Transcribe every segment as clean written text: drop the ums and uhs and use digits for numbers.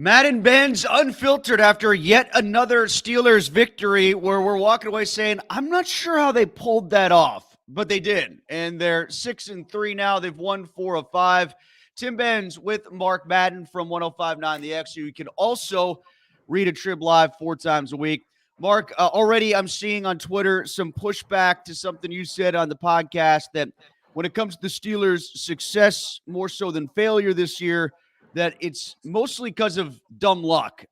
Madden Benz Unfiltered after yet another Steelers victory where we're walking away saying, I'm not sure how they pulled that off, but they did. And they're 6-3 now. They've won 4 of 5. Tim Benz with Mark Madden from 105.9 The X. You can also read a Trib Live 4 times a week. Mark, already I'm seeing on Twitter some pushback to something you said on the podcast that when it comes to the Steelers' success more so than failure this year, that it's mostly because of dumb luck.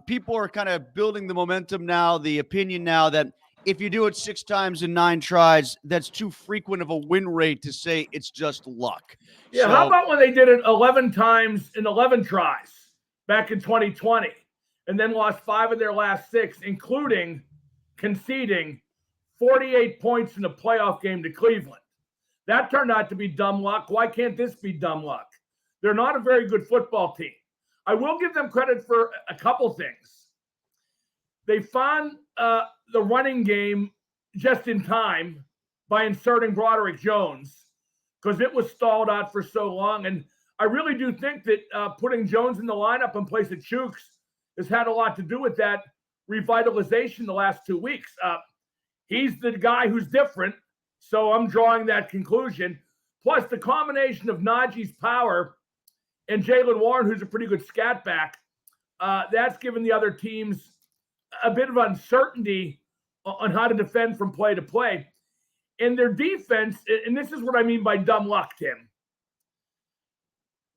People are kind of building the momentum now, the opinion now that if you do it 6 times in 9 tries, that's too frequent of a win rate to say it's just luck. Yeah, how about when they did it 11 times in 11 tries back in 2020 and then lost 5 of their last 6, including conceding 48 points in a playoff game to Cleveland? That turned out to be dumb luck. Why can't this be dumb luck? They're not a very good football team. I will give them credit for a couple things. They found the running game just in time by inserting Broderick Jones because it was stalled out for so long. And I really do think that putting Jones in the lineup in place of Chooks has had a lot to do with that revitalization the last 2 weeks. He's the guy who's different, so I'm drawing that conclusion. Plus, the combination of Najee's power and Jaylen Warren, who's a pretty good scat back, that's given the other teams a bit of uncertainty on how to defend from play to play. And their defense, and this is what I mean by dumb luck, Tim,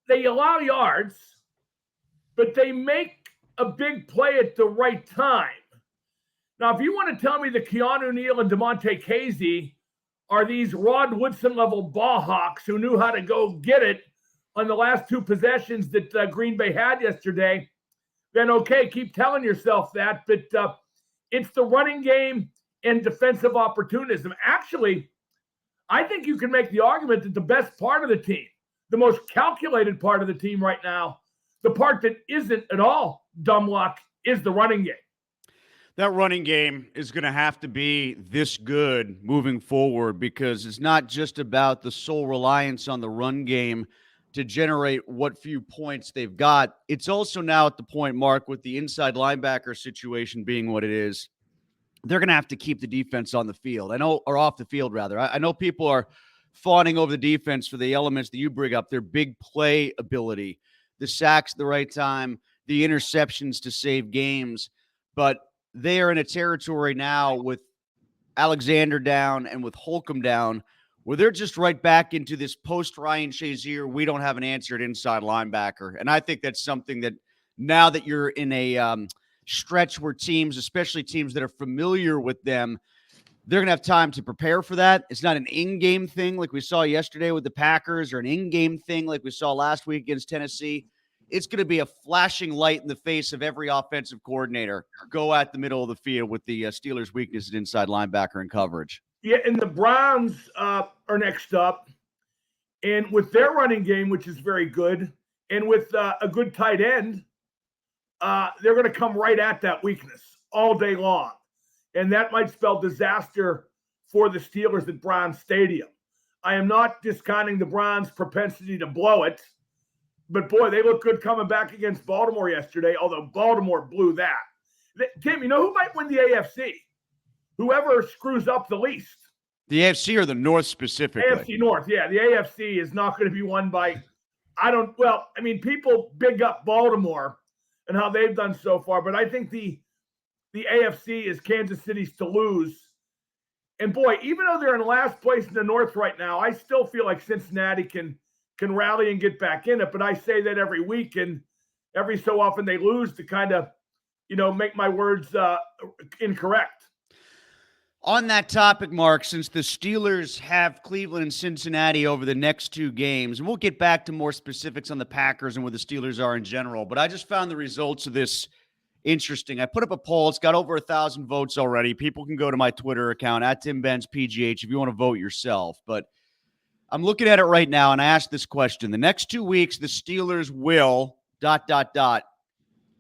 they allow yards, but they make a big play at the right time. Now, if you want to tell me that Keanu Neal and DeMonte Casey are these Rod Woodson-level ball hawks who knew how to go get it on the last 2 possessions that Green Bay had yesterday, then okay, keep telling yourself that. But it's the running game and defensive opportunism. Actually, I think you can make the argument that the best part of the team, the most calculated part of the team right now, the part that isn't at all dumb luck, is the running game. That running game is going to have to be this good moving forward because it's not just about the sole reliance on the run game to generate what few points they've got. It's also now at the point, Mark, with the inside linebacker situation being what it is, they're going to have to keep the defense on the field. Or off the field, rather. I know people are fawning over the defense for the elements that you bring up, their big play ability, the sacks at the right time, the interceptions to save games. But they are in a territory now with Alexander down and with Holcomb down where they're just right back into this post-Ryan Shazier, we don't have an answer at inside linebacker. And I think that's something that now that you're in a stretch where teams, especially teams that are familiar with them, they're going to have time to prepare for that. It's not an in-game thing like we saw yesterday with the Packers or an in-game thing like we saw last week against Tennessee. It's going to be a flashing light in the face of every offensive coordinator. Go at the middle of the field with the Steelers' weakness at inside linebacker and coverage. Yeah, and the Browns are next up. And with their running game, which is very good, and with a good tight end, they're going to come right at that weakness all day long. And that might spell disaster for the Steelers at Browns Stadium. I am not discounting the Browns' propensity to blow it. But, boy, they look good coming back against Baltimore yesterday, although Baltimore blew that. Tim, you know who might win the AFC? Whoever screws up the least. The AFC or the North specifically? AFC North, yeah. The AFC is not going to be won by people big up Baltimore and how they've done so far, but I think the AFC is Kansas City's to lose. And, boy, even though they're in last place in the North right now, I still feel like Cincinnati can rally and get back in it. But I say that every week, and every so often they lose to kind of, make my words incorrect. On that topic, Mark, since the Steelers have Cleveland and Cincinnati over the next 2 games, and we'll get back to more specifics on the Packers and where the Steelers are in general, but I just found the results of this interesting. I put up a poll. It's got over 1,000 votes already. People can go to my Twitter account, at Tim Benz PGH, if you want to vote yourself. But I'm looking at it right now, and I asked this question. The next 2 weeks, the Steelers will ...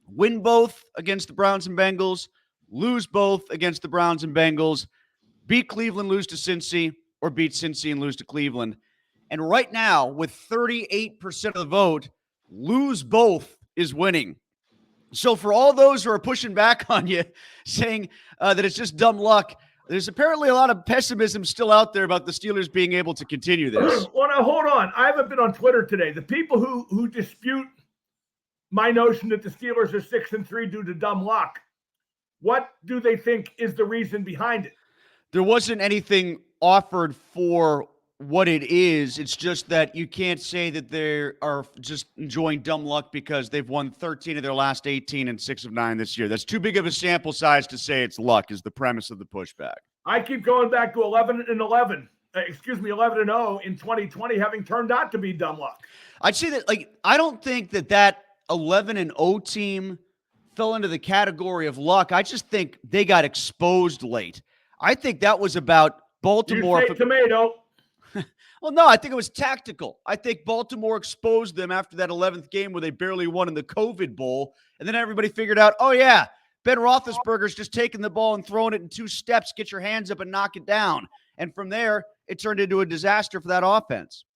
win both against the Browns and Bengals, lose both against the Browns and Bengals, beat Cleveland, lose to Cincy, or beat Cincy and lose to Cleveland. And right now, with 38% of the vote, lose both is winning. So for all those who are pushing back on you, saying that it's just dumb luck, there's apparently a lot of pessimism still out there about the Steelers being able to continue this. Well, now hold on. I haven't been on Twitter today. The people who dispute my notion that the Steelers are 6-3 due to dumb luck, what do they think is the reason behind it? There wasn't anything offered for what it is. It's just that you can't say that they are just enjoying dumb luck because they've won 13 of their last 18 and 6 of 9 this year. That's too big of a sample size to say it's luck, is the premise of the pushback. I keep going back to 11-0 in 2020, having turned out to be dumb luck. I'd say that, I don't think that 11-0 team fell into the category of luck. I just think they got exposed late. I think that was about Baltimore. You say tomato. Well, no, I think it was tactical. I think Baltimore exposed them after that 11th game where they barely won in the COVID Bowl. And then everybody figured out, oh, yeah, Ben Roethlisberger's just taking the ball and throwing it in 2 steps. Get your hands up and knock it down. And from there, it turned into a disaster for that offense.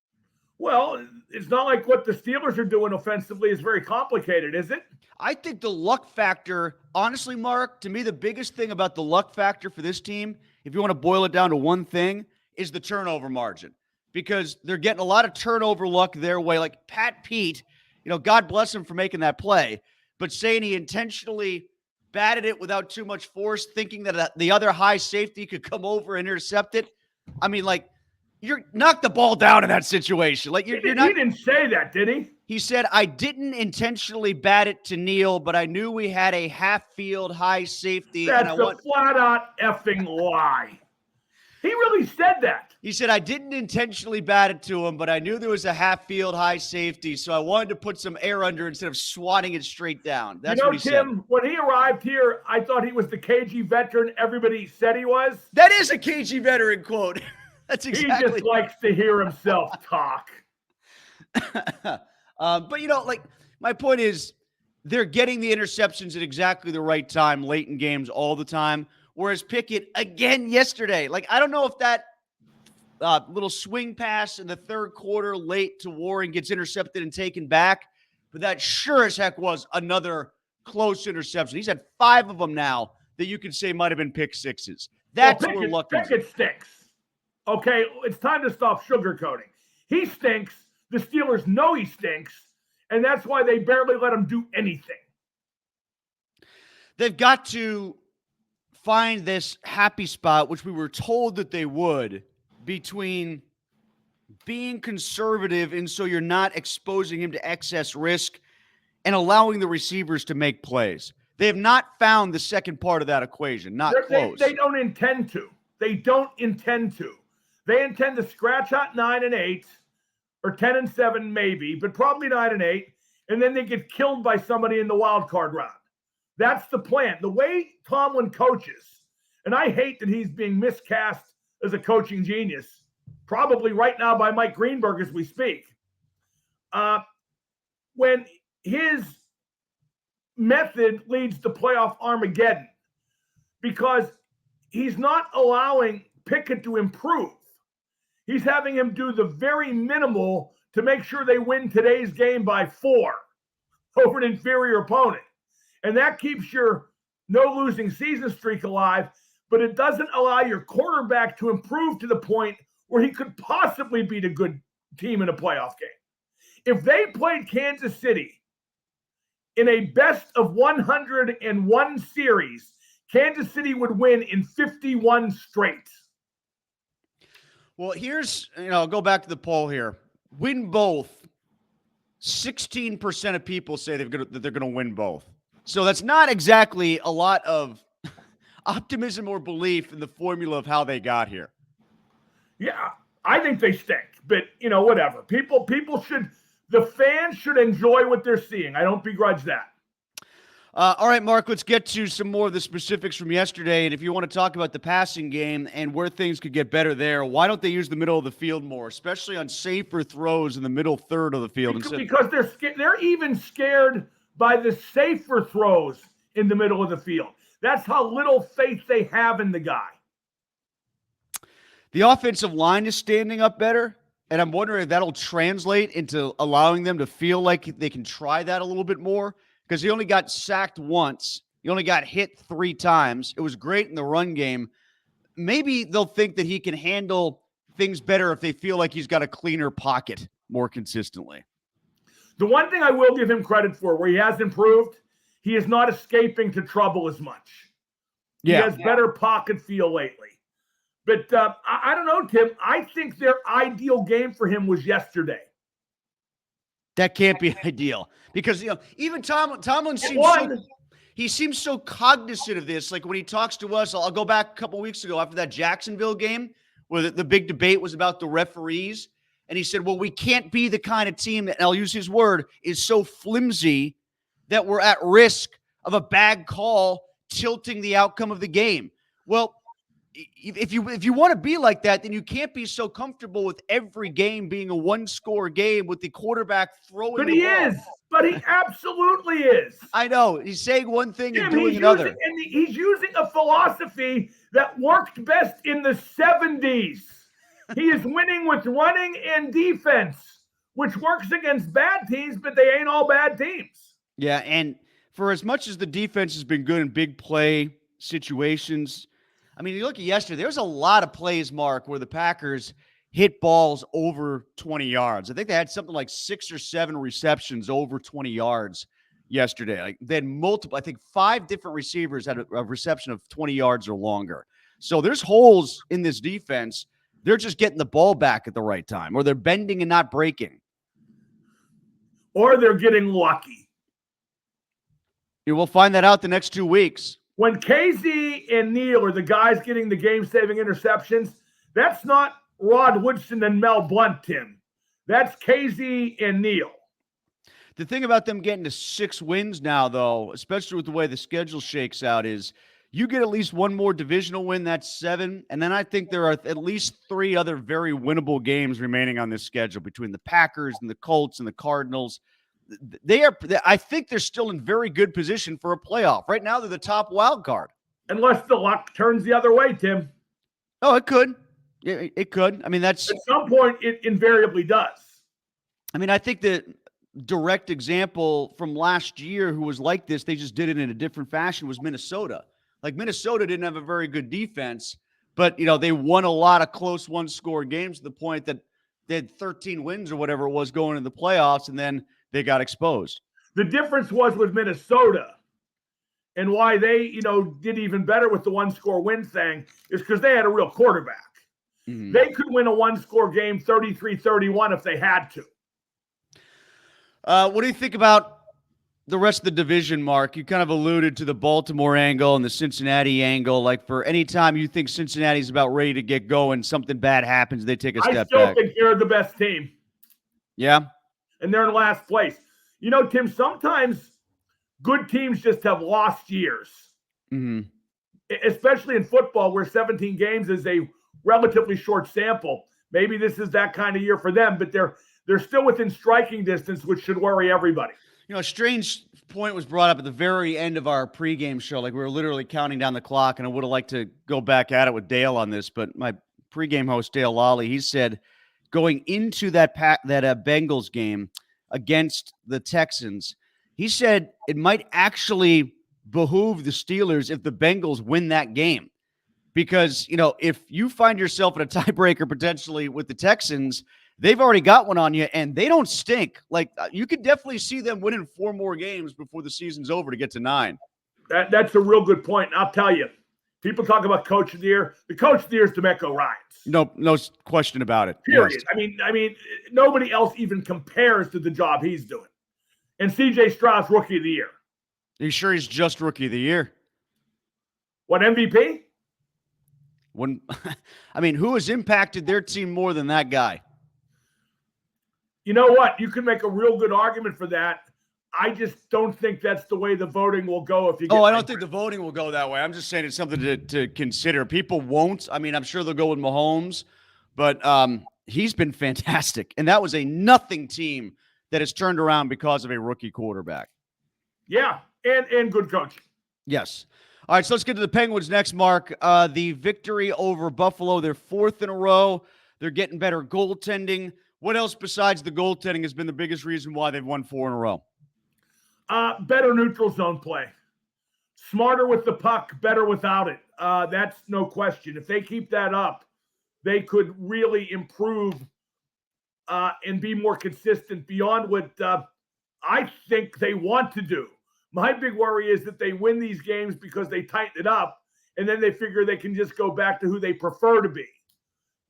Well, it's not like what the Steelers are doing offensively is very complicated, is it? I think the luck factor, honestly, Mark, to me, the biggest thing about the luck factor for this team, if you want to boil it down to one thing, is the turnover margin. Because they're getting a lot of turnover luck their way. Like Pat Pete, God bless him for making that play, but saying he intentionally batted it without too much force, thinking that the other high safety could come over and intercept it. I mean, you're knock the ball down in that situation. You're not. He didn't say that, did he? He said, I didn't intentionally bat it to Neal, but I knew we had a half-field high safety. That's a flat-out effing lie. He really said that. He said, I didn't intentionally bat it to him, but I knew there was a half-field high safety, so I wanted to put some air under instead of swatting it straight down. That's what he Tim, said. When he arrived here, I thought he was the KG veteran everybody said he was. That is a KG veteran quote. That's exactly. He just likes to hear himself talk. But, my point is they're getting the interceptions at exactly the right time, late in games all the time. Whereas Pickett, again yesterday, I don't know if that little swing pass in the third quarter late to Warren gets intercepted and taken back, but that sure as heck was another close interception. He's had 5 of them now that you could say might have been pick sixes. That's where luck is. Pickett stinks. Okay, it's time to stop sugarcoating. He stinks. The Steelers know he stinks, and that's why they barely let him do anything. They've got to find this happy spot, which we were told that they would, between being conservative and so you're not exposing him to excess risk and allowing the receivers to make plays. They have not found the second part of that equation. Not close. They don't intend to. They don't intend to. They intend to scratch out 9-8 or 10-7 maybe, but probably 9-8, and then they get killed by somebody in the wild card round. That's the plan. The way Tomlin coaches, and I hate that he's being miscast as a coaching genius, probably right now by Mike Greenberg as we speak. When his method leads to playoff Armageddon, because he's not allowing Pickett to improve. He's having him do the very minimal to make sure they win today's game by 4 over an inferior opponent. And that keeps your no-losing season streak alive, but it doesn't allow your quarterback to improve to the point where he could possibly beat a good team in a playoff game. If they played Kansas City in a best of 101 series, Kansas City would win in 51 straight. Well, here's, I'll go back to the poll here. Win both. 16% of people say that they're going to win both. So that's not exactly a lot of optimism or belief in the formula of how they got here. Yeah, I think they stink, but whatever. The fans should enjoy what they're seeing. I don't begrudge that. All right, Mark, let's get to some more of the specifics from yesterday. And if you want to talk about the passing game and where things could get better there, why don't they use the middle of the field more, especially on safer throws in the middle third of the field? Because they're even scared by the safer throws in the middle of the field. That's how little faith they have in the guy. The offensive line is standing up better, and I'm wondering if that'll translate into allowing them to feel like they can try that a little bit more. because he only got sacked once. He only got hit 3 times. It was great in the run game. Maybe they'll think that he can handle things better if they feel like he's got a cleaner pocket more consistently. The one thing I will give him credit for, where he has improved, he is not escaping to trouble as much. He has better pocket feel lately. But I don't know, Tim. I think their ideal game for him was yesterday. That can't be ideal because even Tomlin seems so cognizant of this. Like when he talks to us, I'll go back a couple weeks ago after that Jacksonville game where the big debate was about the referees, and he said, "Well, we can't be the kind of team that," and I'll use his word, "is so flimsy that we're at risk of a bad call tilting the outcome of the game." Well, if you want to be like that, then you can't be so comfortable with every game being a one-score game with the quarterback throwing But the he ball. is. But he absolutely is. I know. He's saying one thing and Tim, doing another. He's using a philosophy that worked best in the 70s. He is winning with running and defense, which works against bad teams, but they ain't all bad teams. Yeah, and for as much as the defense has been good in big play situations, I mean, you look at yesterday, there was a lot of plays, Mark, where the Packers hit balls over 20 yards. I think they had something like 6 or 7 receptions over 20 yards yesterday. Like they had multiple, I think 5 different receivers had a reception of 20 yards or longer. So there's holes in this defense. They're just getting the ball back at the right time, or they're bending and not breaking. Or they're getting lucky. You will find that out the next 2 weeks. When KZ and Neal are the guys getting the game-saving interceptions, that's not Rod Woodson and Mel Blount, Tim. That's KZ and Neal. The thing about them getting to 6 wins now, though, especially with the way the schedule shakes out, is you get at least one more divisional win, that's 7, and then I think there are at least 3 other very winnable games remaining on this schedule between the Packers and the Colts and the Cardinals. I think they're still in very good position for a playoff. Right now, they're the top wild card. Unless the luck turns the other way, Tim. Oh, it could. It could. I mean, that's at some point it invariably does. I mean, I think the direct example from last year who was like this, they just did it in a different fashion, was Minnesota. Like Minnesota didn't have a very good defense, but they won a lot of close one-score games to the point that they had 13 wins or whatever it was going into the playoffs, and then they got exposed. The difference was with Minnesota, and why they, did even better with the one-score win thing is because they had a real quarterback. Mm-hmm. They could win a one-score game 33-31 if they had to. What do you think about the rest of the division, Mark? You kind of alluded to the Baltimore angle and the Cincinnati angle. Like, for any time you think Cincinnati's about ready to get going, something bad happens, they take a step back. I still think they're the best team. Yeah? And they're in last place. Tim, sometimes good teams just have lost years. Mm-hmm. Especially in football, where 17 games is a relatively short sample. Maybe this is that kind of year for them, but they're still within striking distance, which should worry everybody. A strange point was brought up at the very end of our pregame show. Like, we were literally counting down the clock, and I would have liked to go back at it with Dale on this, but my pregame host, Dale Lally, he said going into that Bengals game against the Texans, he said it might actually behoove the Steelers if the Bengals win that game. Because, if you find yourself in a tiebreaker potentially with the Texans, they've already got one on you, and they don't stink. Like, you could definitely see them winning 4 more games before the season's over to get to 9. That's a real good point. And I'll tell you, people talk about Coach of the Year. The Coach of the Year is DeMeco Ryans. No question about it. Period. Yes. I mean, nobody else even compares to the job he's doing. And C.J. Stroud's Rookie of the Year. Are you sure he's just Rookie of the Year? What, MVP? Who has impacted their team more than that guy? You know what? You can make a real good argument for that. I just don't think that's the way the voting will go. I don't think the voting will go that way. I'm just saying it's something to consider. People won't. I mean, I'm sure they'll go with Mahomes, but he's been fantastic. And that was a nothing team that has turned around because of a rookie quarterback. Yeah, and good coaching. Yes. All right, so let's get to the Penguins next, Mark. The victory over Buffalo, their 4th in a row. They're getting better goaltending. What else besides the goaltending has been the biggest reason why they've won 4 in a row? Better neutral zone play. Smarter with the puck, better without it. That's no question. If they keep that up, they could really improve and be more consistent beyond what I think they want to do. My big worry is that they win these games because they tighten it up, and then they figure they can just go back to who they prefer to be.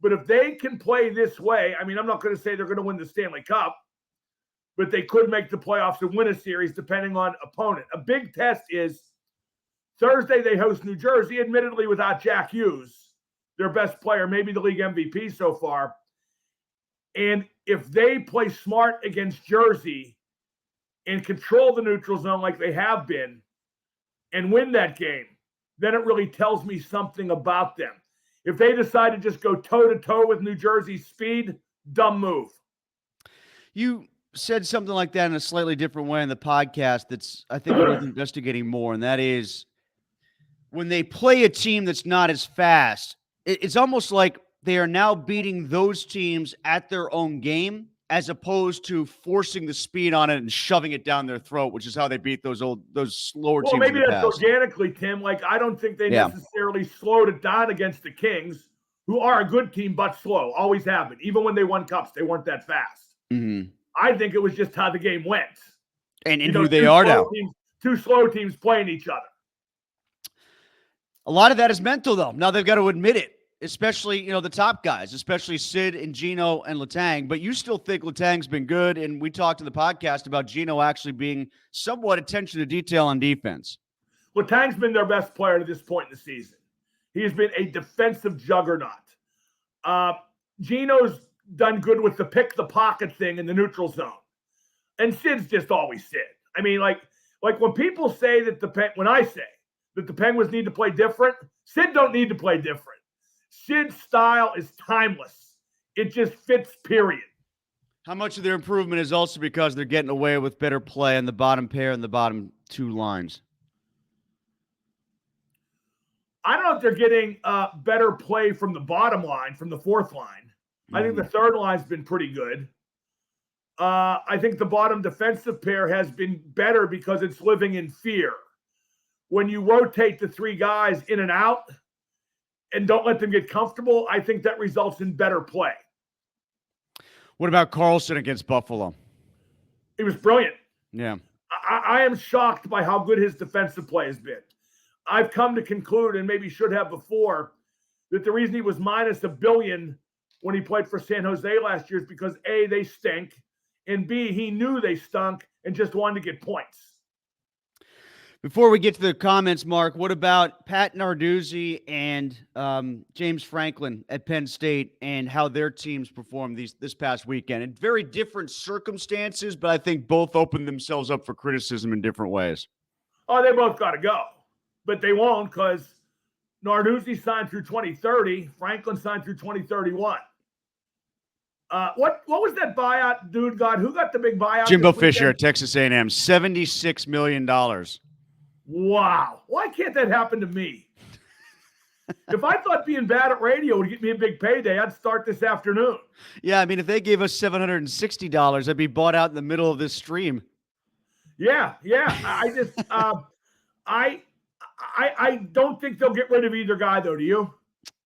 But if they can play this way, I mean, I'm not going to say they're going to win the Stanley Cup, but they could make the playoffs and win a series depending on opponent. A big test is Thursday they host New Jersey, admittedly without Jack Hughes, their best player, maybe the league MVP so far. And if they play smart against Jersey and control the neutral zone like they have been and win that game, then it really tells me something about them. If they decide to just go toe-to-toe with New Jersey's speed, dumb move. You said something like that in a slightly different way in the podcast that's, I think, worth investigating more, and that is when they play a team that's not as fast, it's almost like they are now beating those teams at their own game as opposed to forcing the speed on it and shoving it down their throat, which is how they beat those slower teams. Well, maybe that's organically, Tim. Like, I don't think they necessarily slowed it down against the Kings, who are a good team but slow, always have been. Even when they won cups, they weren't that fast. Mm-hmm. I think it was just how the game went. And who they are now. Two slow teams playing each other. A lot of that is mental, though. Now they've got to admit it, especially, the top guys, especially Sid and Gino and Letang. But you still think Letang's been good, and we talked in the podcast about Gino actually being somewhat attention to detail on defense. Letang's been their best player to this point in the season. He has been a defensive juggernaut. Gino's done good with the pick the pocket thing in the neutral zone. And Sid's just always Sid. I mean, like when people say that when I say that the Penguins need to play different, Sid don't need to play different. Sid's style is timeless. It just fits, period. How much of their improvement is also because they're getting away with better play on the bottom pair and the bottom two lines? I don't know if they're getting better play from the bottom line, from the fourth line. I think the third line's been pretty good. I think the bottom defensive pair has been better because it's living in fear. When you rotate the three guys in and out and don't let them get comfortable, I think that results in better play. What about Carlson against Buffalo? He was brilliant. Yeah. I am shocked by how good his defensive play has been. I've come to conclude, and maybe should have before, that the reason he was minus $1 billion when he played for San Jose last year is because A, they stink, and B, he knew they stunk and just wanted to get points. Before we get to the comments, Mark, what about Pat Narduzzi and James Franklin at Penn State and how their teams performed this past weekend? In very different circumstances, but I think both opened themselves up for criticism in different ways. Oh, they both got to go, but they won't because Narduzzi signed through 2030. Franklin signed through 2031. What was that buyout dude got? Who got the big buyout? Jimbo Fisher at Texas A&M, $76 million. Wow. Why can't that happen to me? If I thought being bad at radio would get me a big payday, I'd start this afternoon. Yeah, I mean, if they gave us $760, I'd be bought out in the middle of this stream. Yeah. I just I don't think they'll get rid of either guy, though. Do you?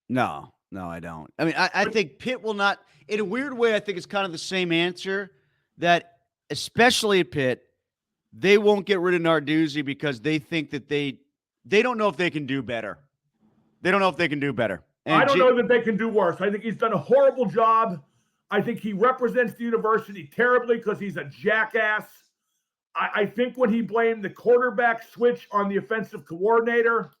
No, I don't. I mean, I think Pitt will not. In a weird way, I think it's kind of the same answer that, especially at Pitt, they won't get rid of Narduzzi because they think that they don't know if they can do better. They don't know if they can do better. And I don't know that they can do worse. I think he's done a horrible job. I think he represents the university terribly because he's a jackass. I think when he blamed the quarterback switch on the offensive coordinator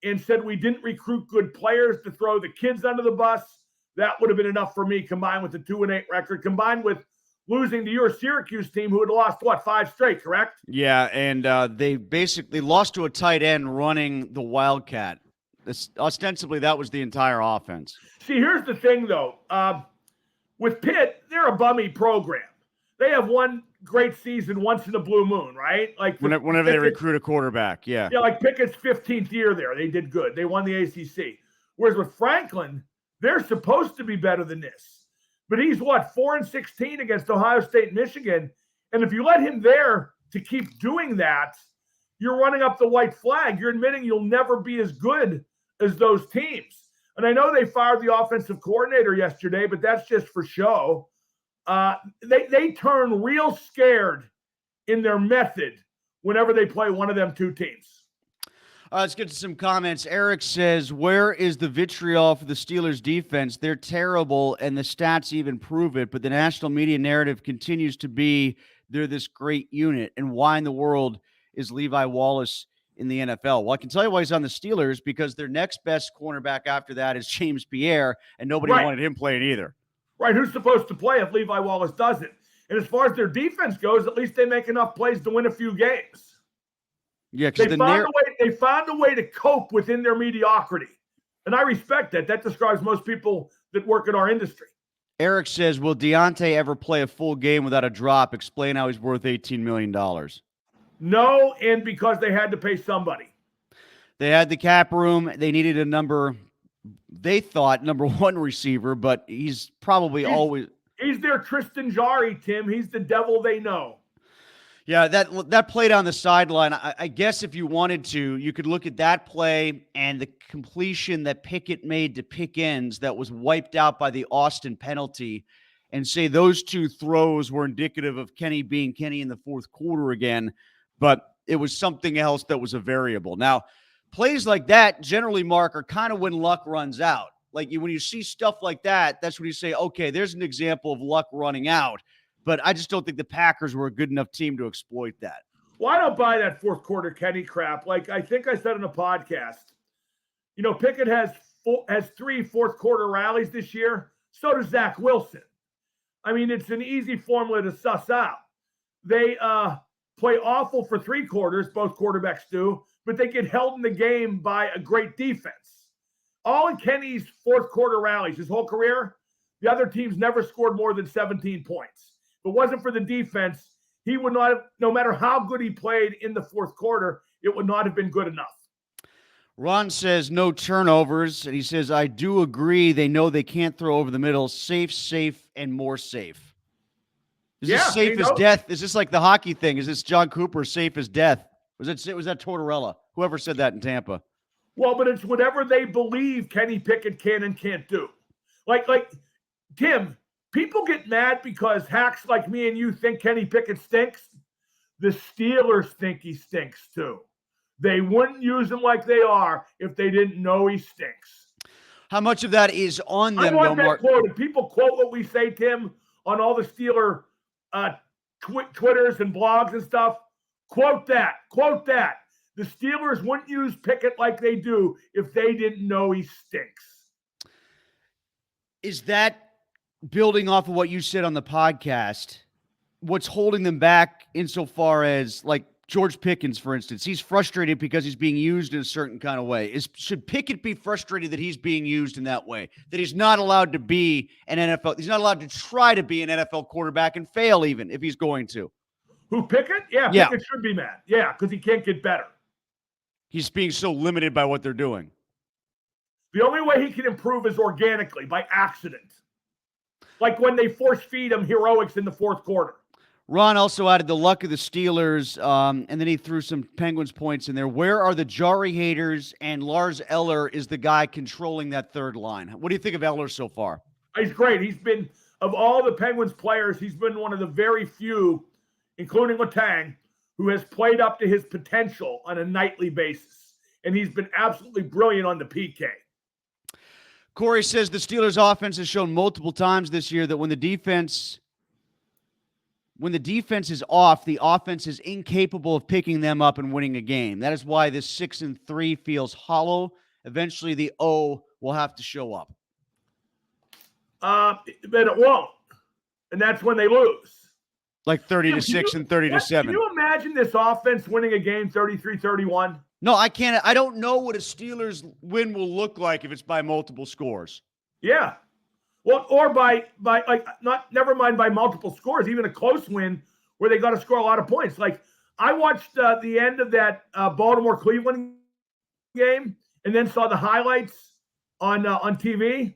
and said we didn't recruit good players to throw the kids under the bus, that would have been enough for me, combined with the 2-8 record, combined with losing to your Syracuse team who had lost, 5 straight, correct? Yeah, and they basically lost to a tight end running the Wildcat. Ostensibly, that was the entire offense. See, here's the thing, though. With Pitt, they're a bummy program. They have one great season once in a blue moon, right? Like whenever they recruit a quarterback, yeah. Yeah, like Pickett's 15th year there. They did good. They won the ACC. Whereas with Franklin, they're supposed to be better than this. But he's 4-16 against Ohio State and Michigan. And if you let him there to keep doing that, you're running up the white flag. You're admitting you'll never be as good as those teams. And I know they fired the offensive coordinator yesterday, but that's just for show. They turn real scared in their method whenever they play one of them two teams. Let's get to some comments. Eric says, where is the vitriol for the Steelers defense? They're terrible, and the stats even prove it, but the national media narrative continues to be they're this great unit. And why in the world is Levi Wallace in the NFL? Well, I can tell you why he's on the Steelers, because their next best cornerback after that is James Pierre, and nobody wanted him playing either. Right, who's supposed to play if Levi Wallace doesn't? And as far as their defense goes, at least they make enough plays to win a few games. Yeah, they found a way to cope within their mediocrity. And I respect that. That describes most people that work in our industry. Eric says, will Deontay ever play a full game without a drop? Explain how he's worth $18 million. No, and because they had to pay somebody. They had the cap room. They needed a number one receiver, but he's always. He's their Tristan Jari, Tim. He's the devil they know. Yeah, that play down the sideline, I guess if you wanted to, you could look at that play and the completion that Pickett made to Pickens that was wiped out by the Austin penalty and say those two throws were indicative of Kenny being Kenny in the fourth quarter again, but it was something else that was a variable. Now, plays like that generally, Mark, are kind of when luck runs out. Like when you see stuff like that, that's when you say, okay, there's an example of luck running out. But I just don't think the Packers were a good enough team to exploit that. Well, I don't buy that fourth quarter Kenny crap. Like I think I said in a podcast, Pickett has 3 fourth quarter rallies this year. So does Zach Wilson. I mean, it's an easy formula to suss out. They play awful for 3 quarters, both quarterbacks do, but they get held in the game by a great defense. All in Kenny's fourth quarter rallies, his whole career, the other teams never scored more than 17 points. If it wasn't for the defense, he would not have, no matter how good he played in the fourth quarter, it would not have been good enough. Ron says no turnovers, and he says, I do agree. They know they can't throw over the middle. Safe, and more safe. Is this safe as death? Is this like the hockey thing? Is this John Cooper safe as death? Was that Tortorella? Whoever said that in Tampa. Well, but it's whatever they believe Kenny Pickett can and can't do. Like Tim, people get mad because hacks like me and you think Kenny Pickett stinks. The Steelers think he stinks too. They wouldn't use him like they are if they didn't know he stinks. How much of that is on them? I want that quoted. People quote what we say, Tim, on all the Steeler Twitters and blogs and stuff. Quote that. The Steelers wouldn't use Pickett like they do if they didn't know he stinks. Is that building off of what you said on the podcast, what's holding them back insofar as like George Pickens, for instance? He's frustrated because he's being used in a certain kind of way. Should Pickett be frustrated that he's being used in that way? That he's not allowed to be an NFL, he's not allowed to try to be an NFL quarterback and fail even if he's going to. Who, Pickett? Yeah. Pickett should be mad. Yeah, because he can't get better. He's being so limited by what they're doing. The only way he can improve is organically, by accident. Like when they force feed him heroics in the fourth quarter. Ron also added the luck of the Steelers, and then he threw some Penguins points in there. Where are the Jari haters? And Lars Eller is the guy controlling that third line. What do you think of Eller so far? He's great. He's been, of all the Penguins players, he's been one of the very few, including Letang, who has played up to his potential on a nightly basis. And he's been absolutely brilliant on the PK. Corey says the Steelers' offense has shown multiple times this year that when the defense is off, the offense is incapable of picking them up and winning a game. That is why this 6-3 feels hollow. Eventually, the O will have to show up. But it won't. And that's when they lose. Like 30-6 and 30-7. Can you imagine this offense winning a game 33-31? No, I can't. I don't know what a Steelers win will look like if it's by multiple scores. Yeah. Well, or by never mind by multiple scores, even a close win where they got to score a lot of points. Like I watched the end of that Baltimore-Cleveland game and then saw the highlights on TV.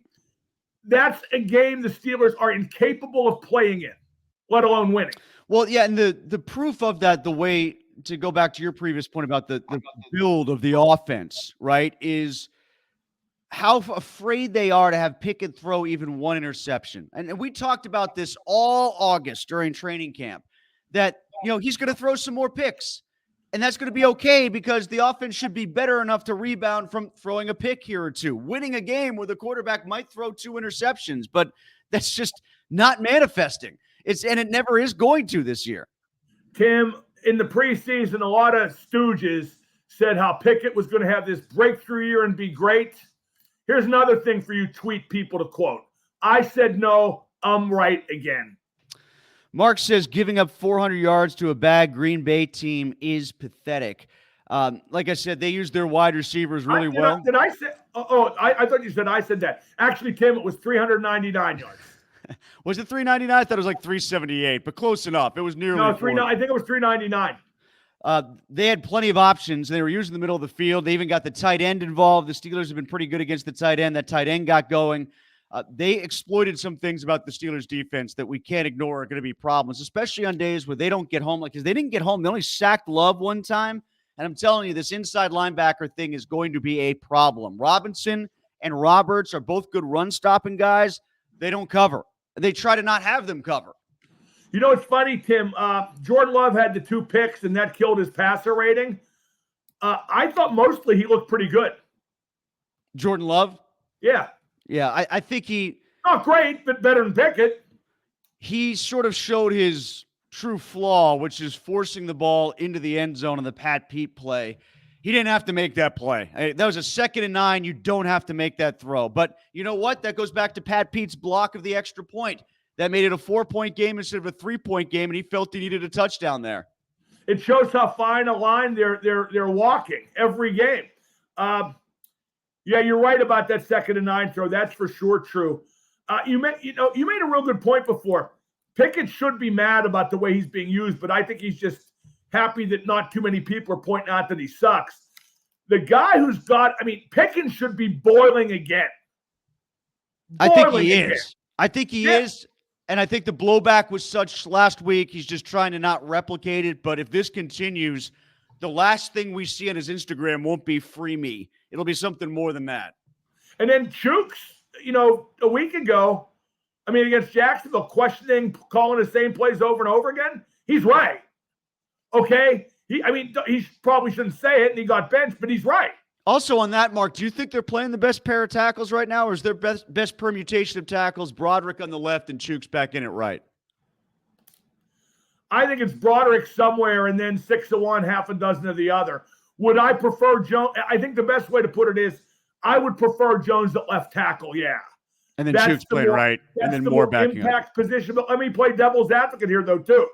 That's a game the Steelers are incapable of playing in, let alone winning. Well, yeah, and the proof of that, the way to go back to your previous point about the build of the offense, right, is how afraid they are to have Pickett throw even one interception. And we talked about this all August during training camp, that, he's going to throw some more picks. And that's going to be okay because the offense should be better enough to rebound from throwing a pick here or two. Winning a game where the quarterback might throw 2 interceptions, but that's just not manifesting. And it never is going to this year. Tim, in the preseason, a lot of stooges said how Pickett was going to have this breakthrough year and be great. Here's another thing for you tweet people to quote. I said no, I'm right again. Mark says giving up 400 yards to a bad Green Bay team is pathetic. Like I said, they used their wide receivers really well. Did I say? I thought you said I said that. Actually, Tim, it was 399 yards. Was it 399? I thought it was like 378, but close enough. It was nearly. No, I think it was 399. They had plenty of options. They were using the middle of the field. They even got the tight end involved. The Steelers have been pretty good against the tight end. That tight end got going. They exploited some things about the Steelers defense that we can't ignore are going to be problems, especially on days where they don't get home. Because they didn't get home. They only sacked Love one time. And I'm telling you, this inside linebacker thing is going to be a problem. Robinson and Roberts are both good run-stopping guys. They don't cover. They try to not have them cover. You know, it's funny, Tim. Jordan Love had the 2 picks, and that killed his passer rating. I thought mostly he looked pretty good. Jordan Love? Yeah. Yeah, I think he... Not great, but better than Pickett. He sort of showed his true flaw, which is forcing the ball into the end zone on the Pat Pete play. He didn't have to make that play. That was a 2nd and 9. You don't have to make that throw. But you know what? That goes back to Pat Pete's block of the extra point. That made it a 4-point game instead of a 3-point game, and he felt he needed a touchdown there. It shows how fine a line they're walking every game. Yeah, you're right about that 2nd and 9 throw. That's for sure true. You made a real good point before. Pickett should be mad about the way he's being used, but I think he's just happy that not too many people are pointing out that he sucks. The guy who's Pickens should be boiling again. I think he is. I think he is. And I think the blowback was such last week. He's just trying to not replicate it. But if this continues, the last thing we see on his Instagram won't be free me. It'll be something more than that. And then Chooks, a week ago, against Jacksonville, questioning, calling the same plays over and over again. He's right. Okay? He probably shouldn't say it, and he got benched, but he's right. Also on that, Mark, do you think they're playing the best pair of tackles right now, or is their best permutation of tackles Broderick on the left and Chooks back in at right? I think it's Broderick somewhere and then 6 of one, half a dozen of the other. Would I prefer Jones? I think the best way to put it is I would prefer Jones at left tackle, yeah. And then Chooks playing right, and then more backing impact position. But let me play devil's advocate here, though, too.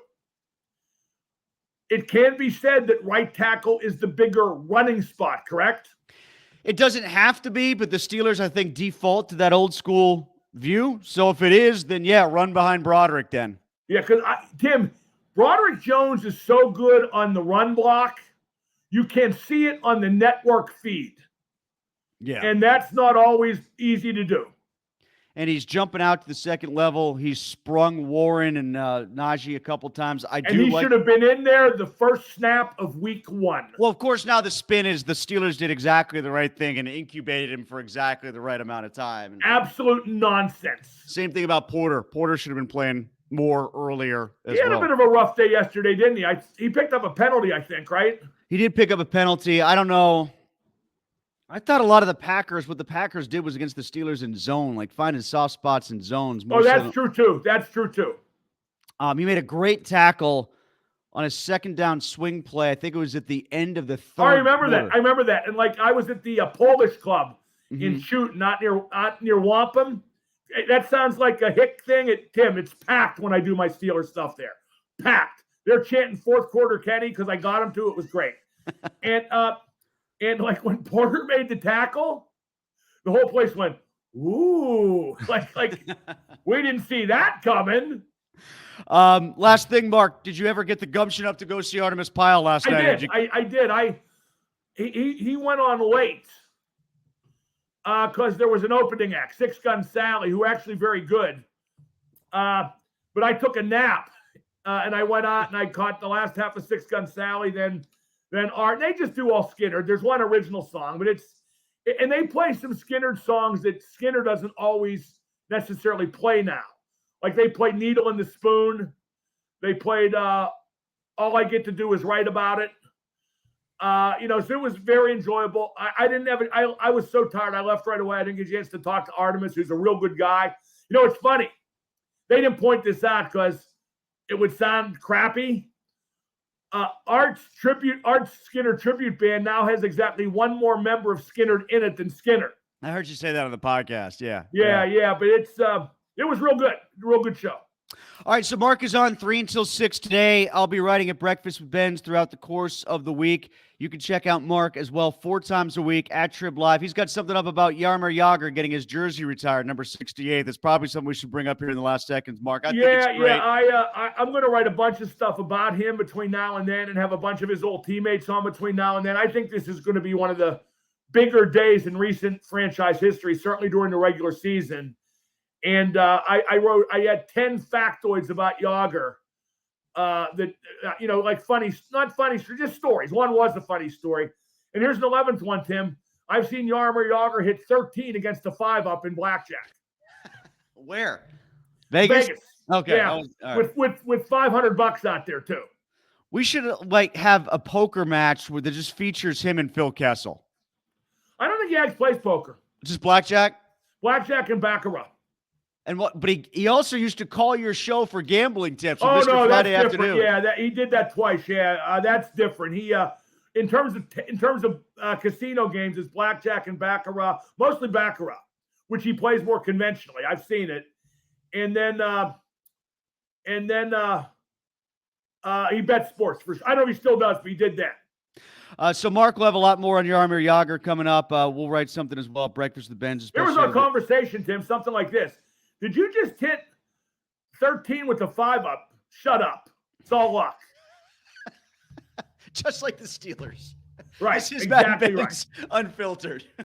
It can be said that right tackle is the bigger running spot, correct? It doesn't have to be, but the Steelers, I think, default to that old school view. So if it is, then yeah, run behind Broderick then. Yeah, because Tim, Broderick Jones is so good on the run block, you can see it on the network feed. Yeah. And that's not always easy to do. And he's jumping out to the second level. He's sprung Warren and Najee a couple times. He should have been in there the first snap of week 1. Well, of course, now the spin is the Steelers did exactly the right thing and incubated him for exactly the right amount of time. Absolute nonsense. Same thing about Porter. Porter should have been playing more earlier as well. He had a bit of a rough day yesterday, didn't he? He picked up a penalty, I think, right? He did pick up a penalty. I don't know. I thought a lot of what the Packers did was against the Steelers in zone, like finding soft spots in zones. That's true too. That's true too. He made a great tackle on a 2nd down swing play. I think it was at the end of the 3rd. I remember that. I remember that. And I was at the Polish club in Shoot, not near Wampum. That sounds like a hick thing. Tim, it's packed when I do my Steelers stuff there. Packed. They're chanting 4th quarter Kenny because I got them to. It was great. And when Porter made the tackle, the whole place went, ooh, like we didn't see that coming. Last thing, Mark, did you ever get the gumption up to go see Artemis Pyle last night? I did. He went on late because there was an opening act, Six Gun Sally, who actually very good. But I took a nap and I went out and I caught the last half of Six Gun Sally, then Art. And they just do all Skinner. There's one original song, but and they play some Skinner songs that Skinner doesn't always necessarily play now. Like they played Needle in the Spoon. They played All I Get to Do Is Write About It. So it was very enjoyable. I was so tired. I left right away. I didn't get a chance to talk to Artemis, who's a real good guy. It's funny. They didn't point this out because it would sound crappy. Art's Skinner tribute band now has exactly one more member of Skinner in it than Skinner. I heard you say that on the podcast. Yeah. But it was real good show. All right, so Mark is on 3 until 6 today. I'll be writing at Breakfast with Benz throughout the course of the week. You can check out Mark as well 4 times a week at Trib Live. He's got something up about Jaromir Jagr getting his jersey retired, number 68. That's probably something we should bring up here in the last seconds, Mark. I think it's great. I'm going to write a bunch of stuff about him between now and then and have a bunch of his old teammates on between now and then. I think this is going to be one of the bigger days in recent franchise history, certainly during the regular season. And I had 10 factoids about Jagr like funny, not funny, just stories. One was a funny story. And here's the 11th one, Tim. I've seen Jaromir Jagr hit 13 against the 5-up in blackjack. Where? Vegas? Okay. Yeah, with $500 out there too. We should have a poker match that just features him and Phil Kessel. I don't think Yags plays poker. Just blackjack? Blackjack and baccarat. And but he also used to call your show for gambling tips. Oh no, Friday that's afternoon. different. Yeah, he did that twice. Yeah, that's different. He in terms of casino games, it's blackjack and baccarat, mostly baccarat, which he plays more conventionally. I've seen it, and then he bets sports for sure. I don't know if he still does, but he did that. So Mark will have a lot more on Jaromir Jagr coming up. We'll write something as well. Breakfast with Benz. Here was our conversation, Tim. Something like this. Did you just hit 13 with the 5-up? Shut up. It's all luck. Just like the Steelers. Right. This is exactly Madden Benz right. Unfiltered.